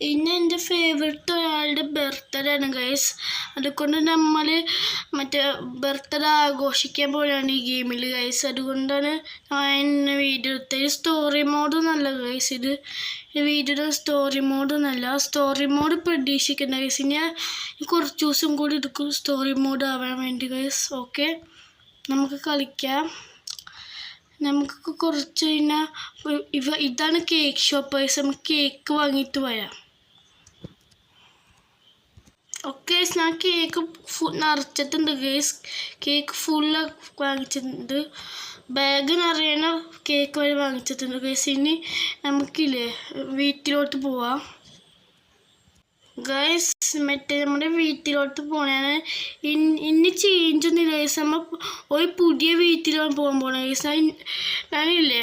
ഇന്ന് എൻ്റെ ഫേവററ്റ് ഒരാളുടെ ബർത്ത്ഡേ ആണ് ഗൈസ്. അതുകൊണ്ട് നമ്മൾ മറ്റേ ബർത്ത്ഡേ ആഘോഷിക്കാൻ പോലെയാണ് ഈ ഗെയിമിൽ ഗൈസ്. അതുകൊണ്ടാണ് ഞാൻ വീഡിയോ എടുത്തത്. സ്റ്റോറി മോഡൊന്നല്ല ഗൈസ്, ഇത് വീഡിയോയുടെ സ്റ്റോറി മോഡൊന്നല്ല. സ്റ്റോറി മോഡ് പ്രതീക്ഷിക്കുന്ന ഗൈസ്. ഞാൻ കുറച്ച് ദിവസം കൂടി എടുക്കും സ്റ്റോറി മോഡ് ആവാൻ വേണ്ടി ഗൈസ്. ഓക്കെ, നമുക്ക് കളിക്കാം. നമുക്ക് കുറച്ച് കഴിഞ്ഞാൽ ഇതാണ് കേക്ക് ഷോപ്പ് ഗൈസ്. നമുക്ക് കേക്ക് വാങ്ങിയിട്ട് വരാം. ഓക്കെ, ഞാൻ കേക്ക് നിറച്ചിട്ടുണ്ട് ഗൈസ്. കേക്ക് ഫുള്ള് വാങ്ങിച്ചിട്ടുണ്ട്. ബാഗ് നിറയണ കേക്ക് വരെ വാങ്ങിച്ചിട്ടുണ്ട് ഗൈസ്. ഇനി നമുക്കില്ലേ വീട്ടിലോട്ട് പോവാം ഗൈസ്. മറ്റേ നമ്മുടെ വീട്ടിലോട്ട് പോകണേ. ഇനി ചേഞ്ച് ഒന്നുമില്ല ഗൈസ്. നമ്മൾ ഒരു പുതിയ വീട്ടിലാണ് പോകാൻ പോകണം ഗൈസ്. ഞാനില്ലേ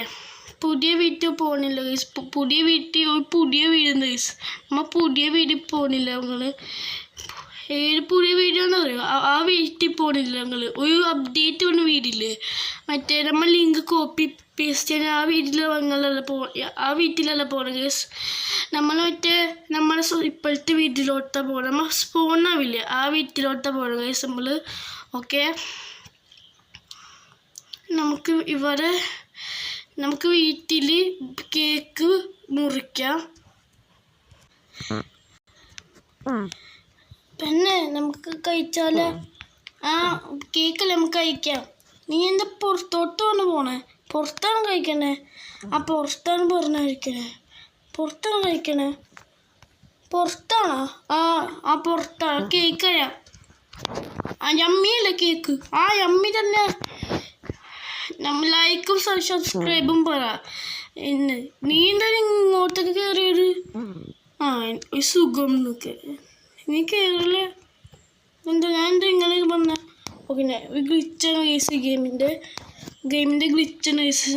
പുതിയ വീട്ടിൽ പോകണില്ല ഗൈസ്. പുതിയ വീട്ടിൽ ഒരു പുതിയ വീടുണ്ട് ഗൈസ്. നമ്മൾ പുതിയ വീട്ടിൽ പോകണില്ല. ഞങ്ങൾ ഏത് പുതിയ വീടാണെന്ന് അറിയോ? ആ വീട്ടിൽ പോകണില്ല ഞങ്ങൾ. ഒരു അപ്ഡേറ്റ് വന്ന വീടില്ലേ, മറ്റേ നമ്മൾ ലിങ്ക് കോപ്പി പേസ്റ്റ് ചെയ്യാൻ ആ വീട്ടിലല്ല പോകണം ഗൈസ്. നമ്മൾ മറ്റേ നമ്മുടെ ഇപ്പോഴത്തെ വീട്ടിലോട്ടാണ് പോകണം. നമ്മൾ സ്പോണാവില്ലേ ആ വീട്ടിലോട്ടാണ് പോകണം ഗൈസ് നമ്മൾ. ഓക്കെ, നമുക്ക് വീട്ടിൽ കേക്ക് മുറിക്കാം. പിന്നെ നമുക്ക് കഴിച്ചാലോ? ആ കേക്കല്ലേ നമുക്ക് കഴിക്കാം. നീ എന്താ പുറത്തോട്ടാണ് പോണേ? പുറത്താണ് കഴിക്കണേ? ആ പുറത്താണ് പറഞ്ഞിരിക്കണേ. പുറത്താണ് കഴിക്കണേ? പുറത്താണോ? ആ പുറത്താണ്. കേക്ക് കഴിയാം. ആ യമ്മിയല്ലേ കേക്ക്? ആ യമ്മി തന്നെ. നമ്മൾ ലൈക്കും സബ്സ്ക്രൈബും പറ. നീ എന്താ ഇങ്ങോട്ടൊക്കെ കയറിയത്? ആ സുഖം എന്നൊക്കെ നീ കയറില്ല. എന്താ ഞാൻ എന്താ ഇങ്ങനെ പറഞ്ഞ? ഓക്കെ, ഗ്ലിച്ചാണ് കേസ്. ഗെയിമിൻ്റെ ഗ്ലിച്ചാണ് കേസ്.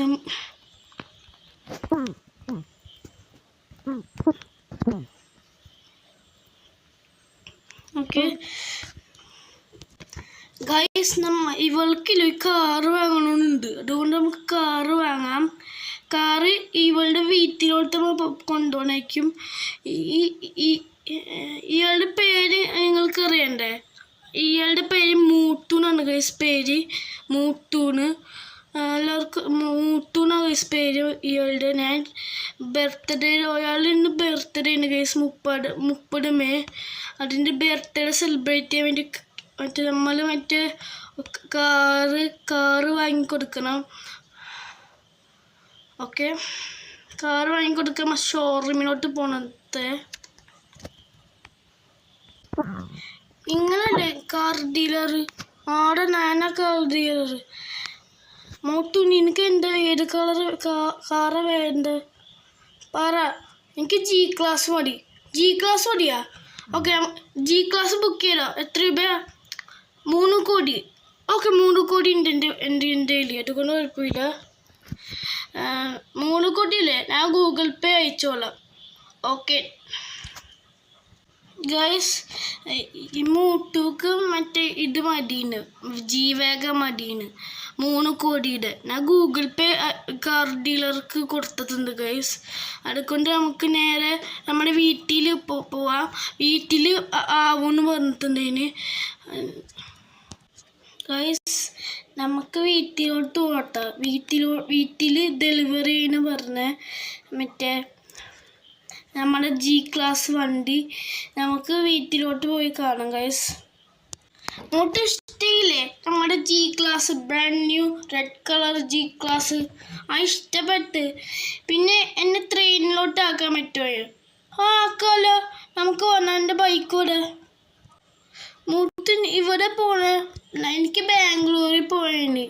ഓക്കെ ഗൈസ്, ഇവൾക്കില്ല കാറ് വാങ്ങണമെന്നുണ്ട്. അതുകൊണ്ട് നമുക്ക് കാറ് വാങ്ങാം. കാറ് ഇവളുടെ വീട്ടിലോട്ട് കൊണ്ടുപോകണേക്കും. ഇയാളുടെ പേര് നിങ്ങൾക്ക് അറിയണ്ടേ? ഇയാളുടെ പേര് മൂട്ടൂന്നാണ് ഗൈസ്. പേര് മൂട്ടൂന്ന്. എല്ലാവർക്കും മൂട്ടൂന്നാണ് ഗൈസ് പേര് ഇയാളുടെ. ഞാൻ ബർത്ത്ഡേ ഇന്ന് ബർത്ത്ഡേ ഉണ്ട് ഗൈസ്. 30 മെയ്. അതിൻ്റെ ബർത്ത്ഡേ സെലിബ്രേറ്റ് ചെയ്യാൻ വേണ്ടി നമ്മൾ കാറ് വാങ്ങിക്കൊടുക്കണം. ഓക്കെ, കാറ് വാങ്ങിക്കൊടുക്കാൻ ഷോറൂമിലോട്ട് പോണത്തെ. ഇങ്ങളല്ലേ കാർ ഡീലർ? ആടെ ഞാനാ കാർ ഡീലർ. മോട്ടു, നിനക്ക് എന്താ ഏത് കളർ കാറാ വേണ്ടത് പറ. എനിക്ക് ജി ക്ലാസ് മതി. ജി ക്ലാസ് മതിയാ? ഓക്കെ, ജി ക്ലാസ് ബുക്ക് ചെയ്തോ? എത്ര രൂപയാ? 3 കോടി. ഓക്കെ, 3 കോടി ഉണ്ട് എൻ്റെ കയ്യിൽ. അതുകൊണ്ട് കുഴപ്പമില്ല. 3 കോടിയില്ലേ? ഞാൻ ഗൂഗിൾ പേ അയച്ചോളാം. ഓക്കെ ഗൈസ്, ഈ മൂട്ടൂക്ക് മറ്റേ ഇത് മതിയാണ്, ജീവേഗ മതിയാണ് 3 കോടിയുടെ. ഞാൻ ഗൂഗിൾ പേ കാർ ഡീലർക്ക് കൊടുത്തിട്ടുണ്ട് ഗൈസ്. അതുകൊണ്ട് നമുക്ക് നേരെ നമ്മുടെ വീട്ടിൽ പോവാം. വീട്ടിൽ ആവുമെന്ന് പറഞ്ഞിട്ടുണ്ടതിന് ഗൈസ്. നമുക്ക് വീട്ടിലോട്ട് പോട്ടെ. വീട്ടിൽ ഡെലിവറി ചെയ്യുന്ന പറഞ്ഞ മറ്റേ നമ്മുടെ ജി ക്ലാസ് വണ്ടി നമുക്ക് വീട്ടിലോട്ട് പോയി കാണാം ഗൈസ്. മോട്ട് ഇഷ്ടമില്ലേ നമ്മുടെ G class? Brand new red colour G class. ആ ഇഷ്ടപ്പെട്ട്. പിന്നെ എന്നെ ട്രെയിനിലോട്ട് ആക്കാൻ പറ്റുമോ? ആക്കാമല്ലോ. നമുക്ക് വന്നാൽ എൻ്റെ ബൈക്ക് ഇവിടെ. മൂത്ത് ഇവിടെ പോണേ. എനിക്ക് ബാംഗ്ലൂരിൽ പോയേന്.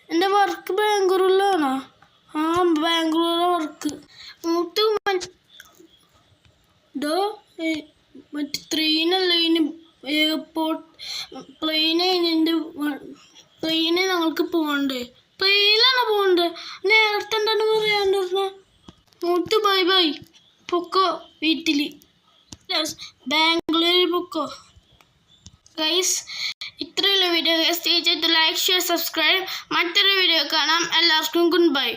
എൻ്റെ വർക്ക് ബാംഗ്ലൂരിലാണോ? ആ ബാംഗ്ലൂരിലെ വർക്ക്. മൂത്ത് മറ്റേ ട്രെയിനല്ല, ഇതിന് എയർപോർട്ട് പ്ലെയിനെ ഞങ്ങൾക്ക് പോകണ്ടേ? പ്ലെയിനിലാണ് പോകണ്ടേ? നേരത്തെ എന്താണ് പറയാണ്ടിരുന്ന? മൂത്ത് ബൈ ബൈ പൊക്കോ വീട്ടിൽ. ബാംഗ്ലൂരിൽ പൊക്കോ ഗൈസ്. ഇത്രയുള്ള video guys. Like, share, subscribe. മറ്റൊരു വീഡിയോ കാണാം. എല്ലാവർക്കും ഗുഡ് ബൈ.